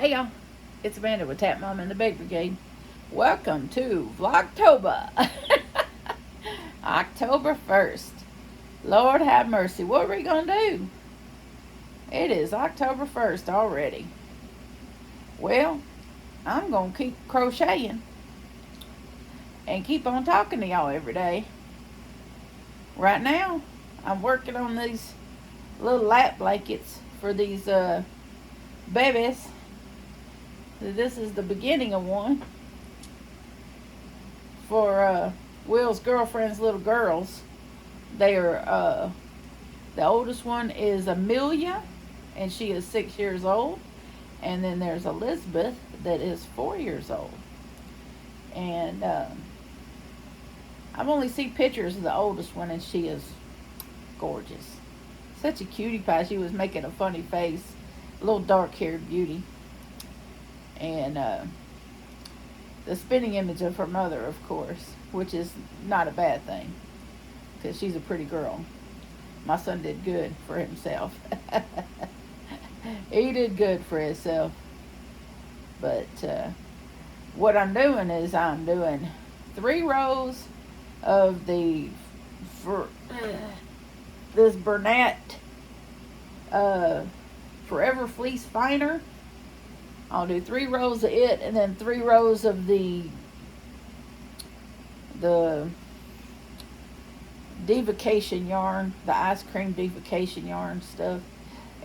Hey y'all, it's Amanda with Tap Mom and the Big Brigade. Welcome to vlogtober. October 1st. Lord have mercy. What are we going to do? It is October 1st already. Well, I'm going to keep crocheting and keep on talking to y'all every day. Right now, I'm working on these little lap blankets for these babies. This is the beginning of one for Will's girlfriend's little girls. They are, the oldest one is Amelia, and she is 6 years old. And then there's Elizabeth, that is 4 years old. And I've only seen pictures of the oldest one, and she is gorgeous. Such a cutie pie. She was making a funny face. A little dark-haired beauty. And the spinning image of her mother, of course, which is not a bad thing, because she's a pretty girl. My son did good for himself. He did good for himself. But what I'm doing is I'm doing 3 rows of the this Bernat Forever Fleece Finer. I'll do 3 rows of it, and then 3 rows of the Divocation yarn, the ice cream Divocation yarn stuff.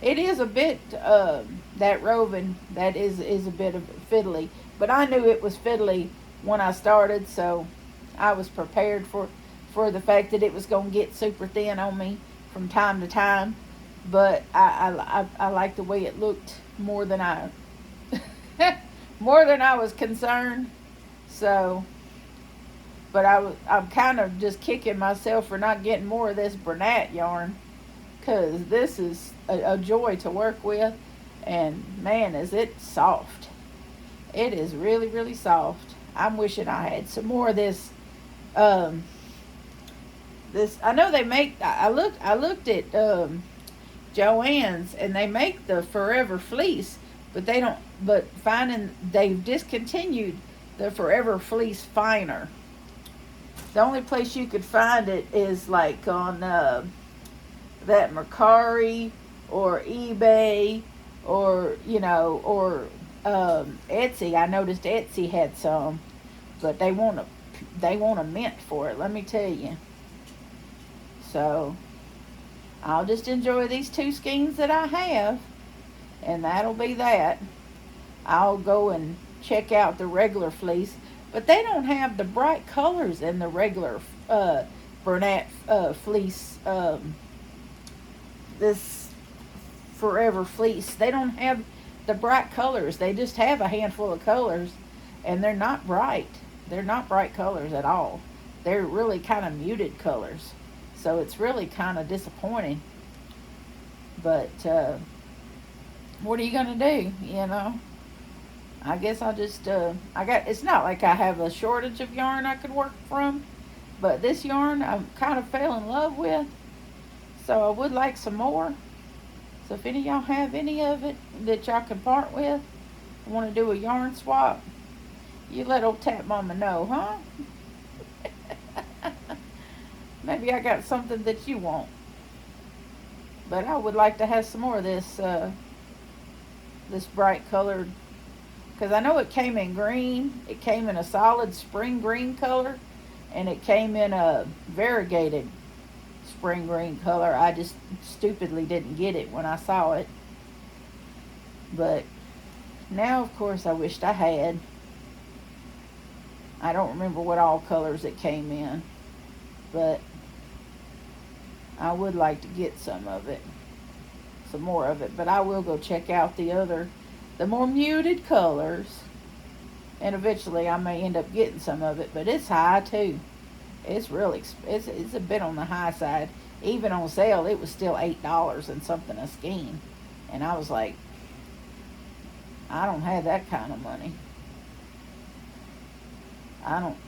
It is a bit, that roving, that is a bit of fiddly, but I knew it was fiddly when I started, so I was prepared for the fact that it was going to get super thin on me from time to time. But I like the way it looked more than I was concerned. So, but I'm kind of just kicking myself for not getting more of this Bernat yarn, because this is a joy to work with, and man, is it soft. It is really, really soft. I'm wishing I had some more of this. This, I know they make, I looked at Joann's, and they make the Forever Fleece, but they don't, but they've discontinued the Forever Fleece Finer. The only place you could find it is like on that Mercari or eBay, or or Etsy. I noticed Etsy had some, but they want a mint for it, let me tell you. So I'll just enjoy these 2 skeins that I have, and that'll be that. I'll go and check out the regular fleece, but they don't have the bright colors in the regular Bernat fleece, this Forever Fleece. They don't have the bright colors. They just have a handful of colors, and they're not bright. They're not bright colors at all. They're really kind of muted colors. So it's really kind of disappointing. But what are you going to do, I guess I'll just, it's not like I have a shortage of yarn I could work from, but this yarn I kind of fell in love with, so I would like some more. So if any of y'all have any of it that y'all can part with, want to do a yarn swap, you let old Tap Mama know, huh? Maybe I got something that you want. But I would like to have some more of this, this bright colored, because I know it came in green. It came in a solid spring green color, and it came in a variegated spring green color. I just stupidly didn't get it when I saw it. But now, of course, I wished I had. I don't remember what all colors it came in, but I would like to get some of it, some more of it. But I will go check out the more muted colors, and eventually I may end up getting some of it. But it's high too. It's really, it's a bit on the high side. Even on sale, it was still $8 and something a skein, and I was like, I don't have that kind of money. I don't,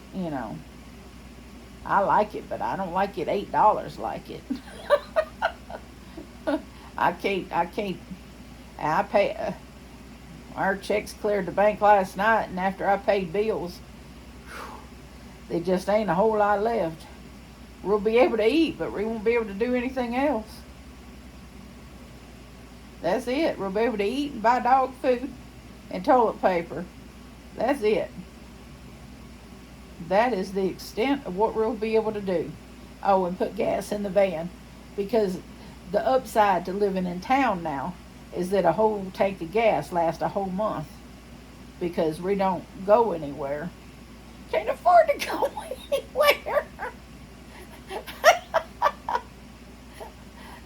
I like it, but I don't like it $8 like it. I can't, I pay, Our checks cleared the bank last night, and after I paid bills, there just ain't a whole lot left. We'll be able to eat, but we won't be able to do anything else. That's it. We'll be able to eat and buy dog food and toilet paper. That's it. That is the extent of what we'll be able to do. Oh, and put gas in the van. Because the upside to living in town now is that a whole tank of gas lasts a whole month. Because we don't go anywhere. Can't afford to go anywhere.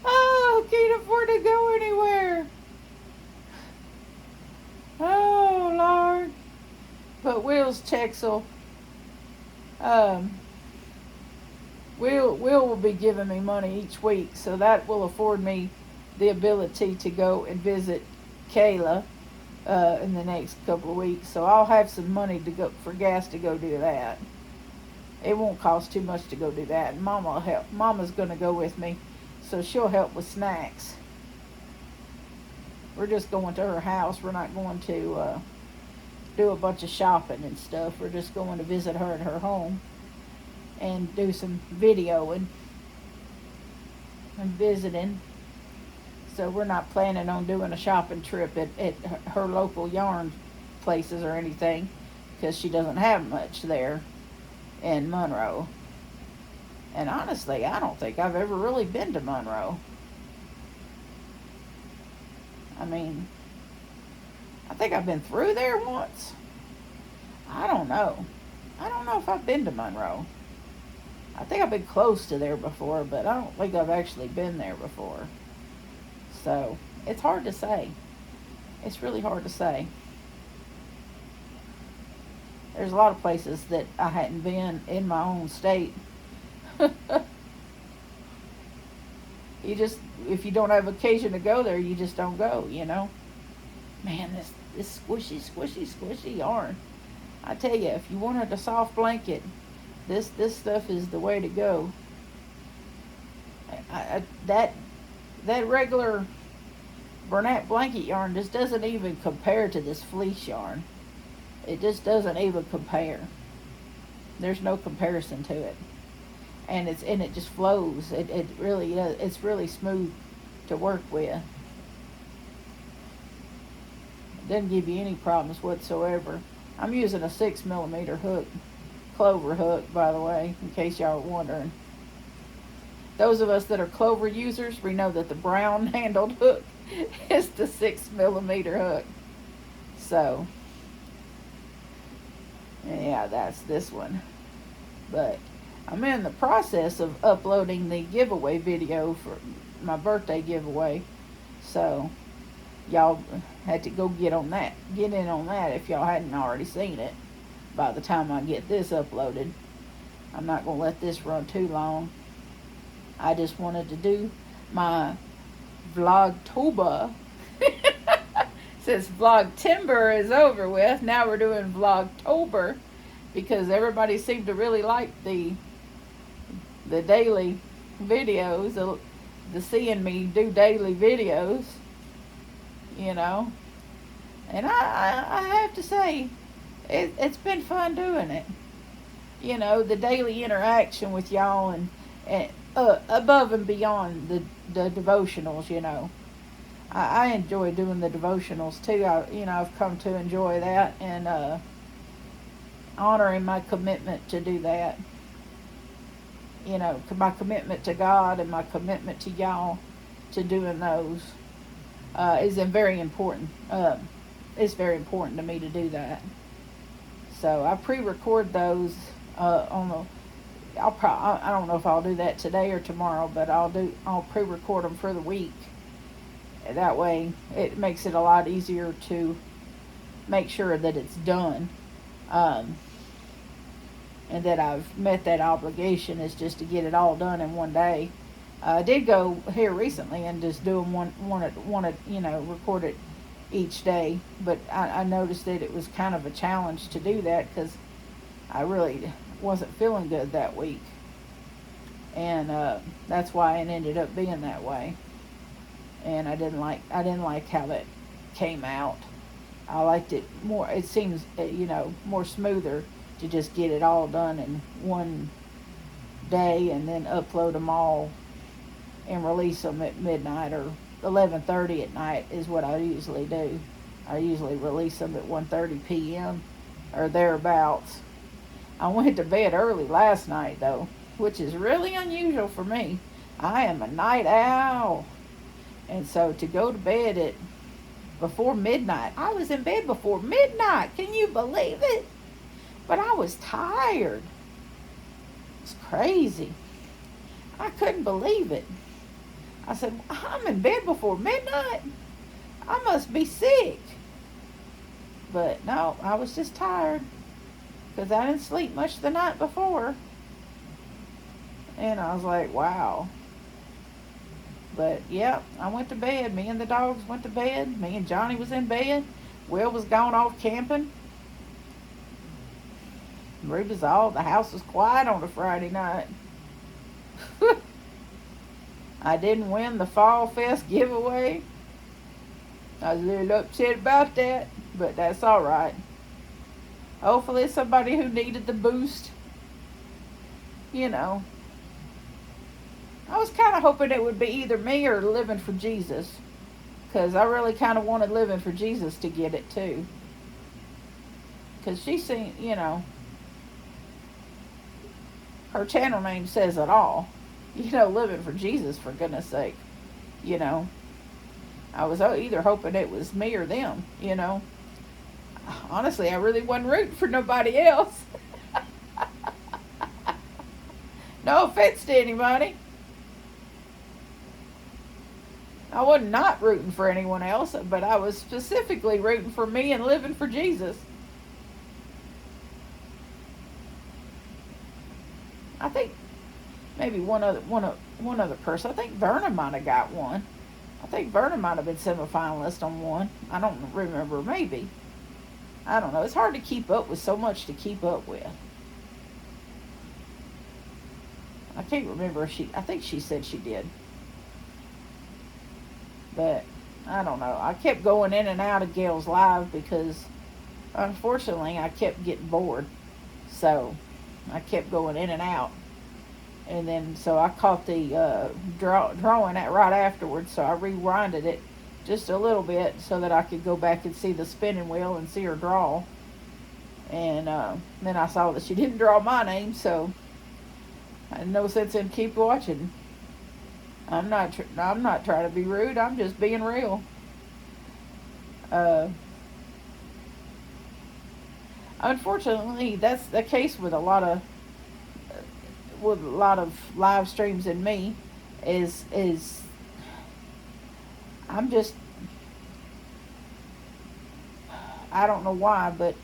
Oh, can't afford to go anywhere. Oh, Lord. But Will's checks will, Will will be giving me money each week, so that will afford me the ability to go and visit Kayla in the next couple of weeks. So I'll have some money to go for gas to go do that. It won't cost too much to go do that. And Mama will help. Mama's going to go with me, so she'll help with snacks. We're just going to her house. We're not going to do a bunch of shopping and stuff. We're just going to visit her at her home and do some videoing and visiting. So we're not planning on doing a shopping trip at her local yarn places or anything, because she doesn't have much there in Monroe. And honestly, I don't think I've ever really been to Monroe. I mean, I think I've been through there once. I don't know. I don't know if I've been to Monroe. I think I've been close to there before, but I don't think I've actually been there before. So, it's hard to say. It's really hard to say. There's a lot of places that I hadn't been in my own state. You just, if you don't have occasion to go there, you just don't go, you know. Man, this squishy yarn. I tell you, if you wanted a soft blanket, this stuff is the way to go. That regular Bernat blanket yarn just doesn't even compare to this fleece yarn. It just doesn't even compare. There's no comparison to it. And it just flows. It really does. It's really smooth to work with. It doesn't give you any problems whatsoever. I'm using a 6mm hook, clover hook, by the way, in case y'all are wondering. Those of us that are clover users, we know that the brown handled hook is the 6mm hook. So, yeah, that's this one. But I'm in the process of uploading the giveaway video for my birthday giveaway. So, y'all had to go get in on that if y'all hadn't already seen it by the time I get this uploaded. I'm not going to let this run too long. I just wanted to do my vlogtober. Since vlogtober is over with, now we're doing vlogtober, because everybody seemed to really like the daily videos, the seeing me do daily videos, you know. And I have to say, it's been fun doing it. You know, the daily interaction with y'all, and above and beyond the devotionals, you know. I enjoy doing the devotionals too. I've come to enjoy that, and honoring my commitment to do that. You know, my commitment to God and my commitment to y'all to doing those is very important. It's very important to me to do that. So I pre-record those I don't know if I'll do that today or tomorrow, but I'll pre-record them for the week. That way, it makes it a lot easier to make sure that it's done, and that I've met that obligation, is just to get it all done in one day. I did go here recently and just do them record it each day, but I noticed that it was kind of a challenge to do that, because I really wasn't feeling good that week, and that's why it ended up being that way. And I didn't like how that came out. I liked it more. It seems, more smoother to just get it all done in one day and then upload them all and release them at midnight or 11:30 at night is what I usually do. I usually release them at 1:30 p.m. or thereabouts. I went to bed early last night though, which is really unusual for me. I am a night owl. And so to go to bed at before midnight, I was in bed before midnight. Can you believe it? But I was tired. It's crazy. I couldn't believe it. I said, I'm in bed before midnight. I must be sick. But no, I was just tired because I didn't sleep much the night before. And I was like, wow. But yep, I went to bed. Me and the dogs went to bed. Me and Johnny was in bed. Will was gone off camping. The house was quiet on a Friday night. I didn't win the Fall Fest giveaway. I was a little upset about that, but that's all right. Hopefully it's somebody who needed the boost. I was kind of hoping it would be either me or Living for Jesus, because I really kind of wanted Living for Jesus to get it too. Because she seemed, her channel name says it all. Living for Jesus, for goodness sake. I was either hoping it was me or them, Honestly, I really wasn't rooting for nobody else. No offense to anybody. I was not rooting for anyone else, but I was specifically rooting for me and Living for Jesus. I think maybe one other person. I think Verna might have got one. I think Verna might have been semifinalist on one. I don't remember. Maybe. I don't know. It's hard to keep up with so much to keep up with. I can't remember if I think she said she did. But I don't know. I kept going in and out of Gail's live because unfortunately I kept getting bored. So I kept going in and out. And then so I caught the drawing that right afterwards. So I rewinded it just a little bit so that I could go back and see the spinning wheel and see her draw. And then I saw that she didn't draw my name, so I had no sense in keep watching. I'm not trying to be rude. I'm just being real. Unfortunately, that's the case with a lot of live streams and me. Is I'm just, I don't know why, but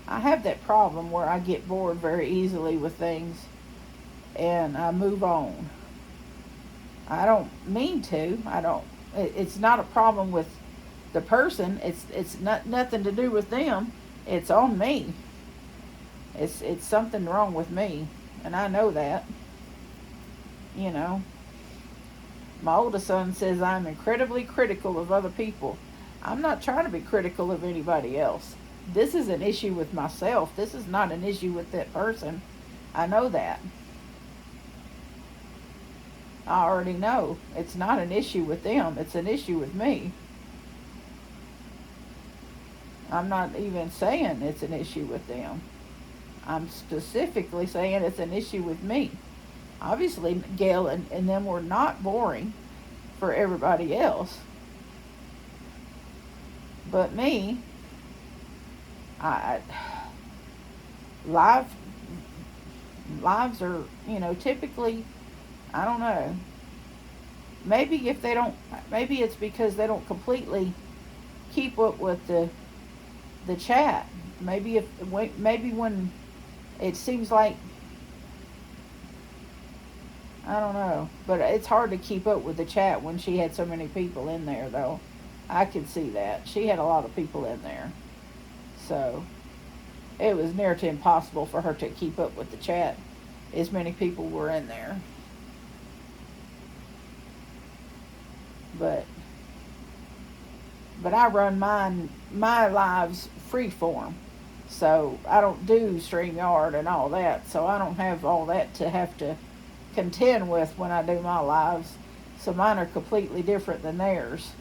I have that problem where I get bored very easily with things and I move on. I don't mean to. It's not a problem with the person. It's not nothing to do with them. It's on me. It's something wrong with me, and I know that. My oldest son says I'm incredibly critical of other people. I'm not trying to be critical of anybody else. This is an issue with myself. This is not an issue with that person. I know that. I already know. It's not an issue with them. It's an issue with me. I'm not even saying it's an issue with them. I'm specifically saying it's an issue with me. Obviously, Gail and them were not boring for everybody else. But me, lives are, typically, I don't know. Maybe it's because they don't completely keep up with the chat. Maybe when it seems like, I don't know, but it's hard to keep up with the chat when she had so many people in there, though. I could see that. She had a lot of people in there. So it was near to impossible for her to keep up with the chat. As many people were in there. but I run my lives freeform. So I don't do StreamYard and all that. So I don't have all that to have to contend with when I do my lives. So mine are completely different than theirs.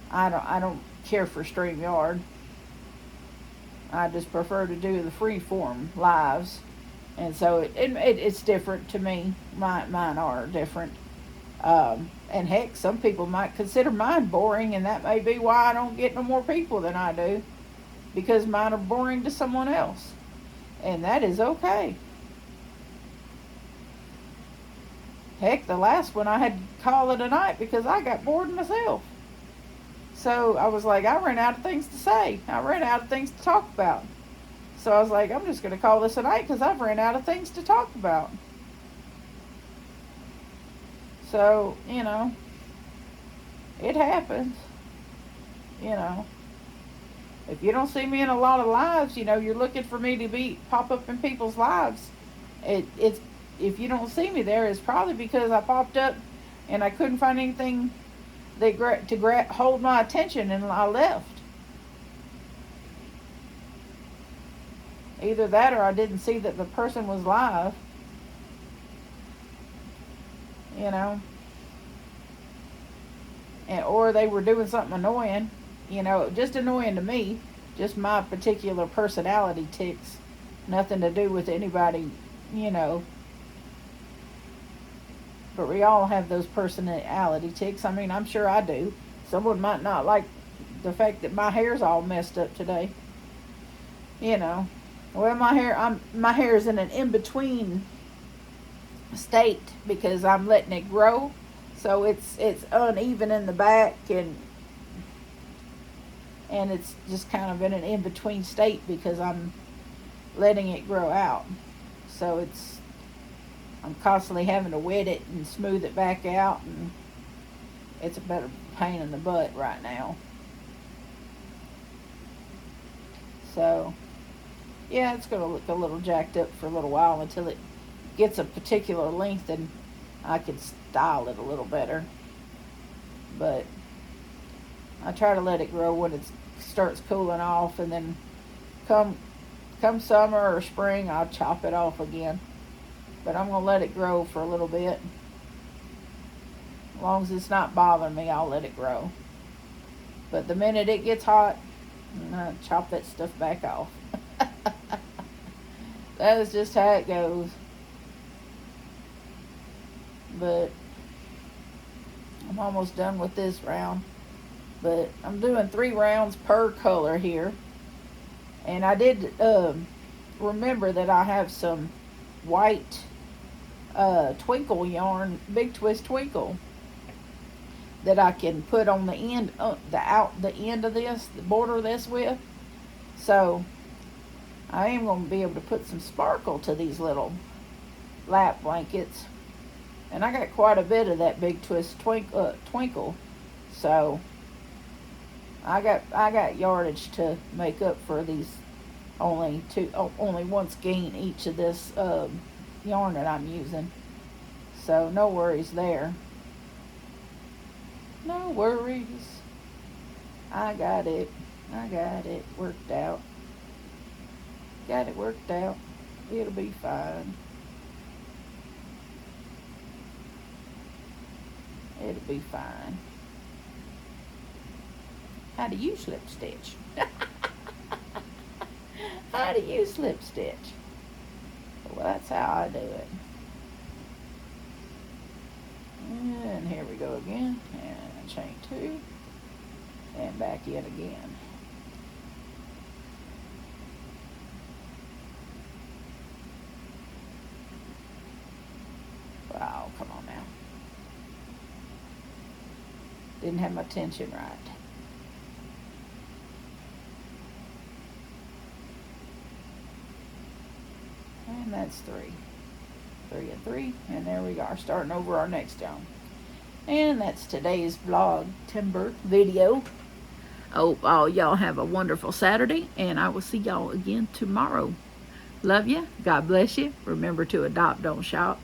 I don't care for StreamYard. I just prefer to do the freeform lives, and so it's different to me. Mine are different, and heck, some people might consider mine boring, and that may be why I don't get no more people than I do, because mine are boring to someone else, and that is okay. Heck, the last one I had to call it a night because I got bored myself. So I was like, I ran out of things to say. I ran out of things to talk about. So I was like, I'm just going to call this a night because I've ran out of things to talk about. So, it happens. If you don't see me in a lot of lives, you're looking for me to pop up in people's lives. It's if you don't see me there, it's probably because I popped up and I couldn't find anything to hold my attention, and I left. Either that, or I didn't see that the person was live. Or they were doing something annoying. Just annoying to me. Just my particular personality ticks. Nothing to do with anybody. But we all have those personality ticks. I mean, I'm sure I do. Someone might not like the fact that my hair's all messed up today. Well, my hair is in an in-between state because I'm letting it grow. So it's uneven in the back, and it's just kind of in an in-between state because I'm letting it grow out. So I'm constantly having to wet it and smooth it back out, and it's a better pain in the butt right now. So, yeah, it's going to look a little jacked up for a little while until it gets a particular length and I can style it a little better. But I try to let it grow when it starts cooling off, and then come summer or spring, I'll chop it off again. But I'm going to let it grow for a little bit. As long as it's not bothering me, I'll let it grow. But the minute it gets hot, I'll chop that stuff back off. That is just how it goes. But I'm almost done with this round. But I'm doing 3 rounds per color here. And I did remember that I have some white twinkle yarn, big twist twinkle, that I can put on the end, the end of this, the border of this with. So I am going to be able to put some sparkle to these little lap blankets, and I got quite a bit of that big twist twinkle. So I got yardage to make up for these only one skein each of this yarn that I'm using. So no worries there. No worries. I got it worked out. Got it worked out. It'll be fine. It'll be fine. How do you slip stitch? How do you slip stitch? Well, that's how I do it. And here we go again. And chain 2. And back in again. Wow, come on now. Didn't have my tension right. And that's 3. 3 and 3. And there we are, starting over our next yarn. And that's today's vlogtober video. Hope all y'all have a wonderful Saturday, and I will see y'all again tomorrow. Love you. God bless you. Remember to adopt, don't shop.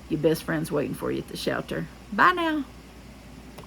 Your best friend's waiting for you at the shelter. Bye now.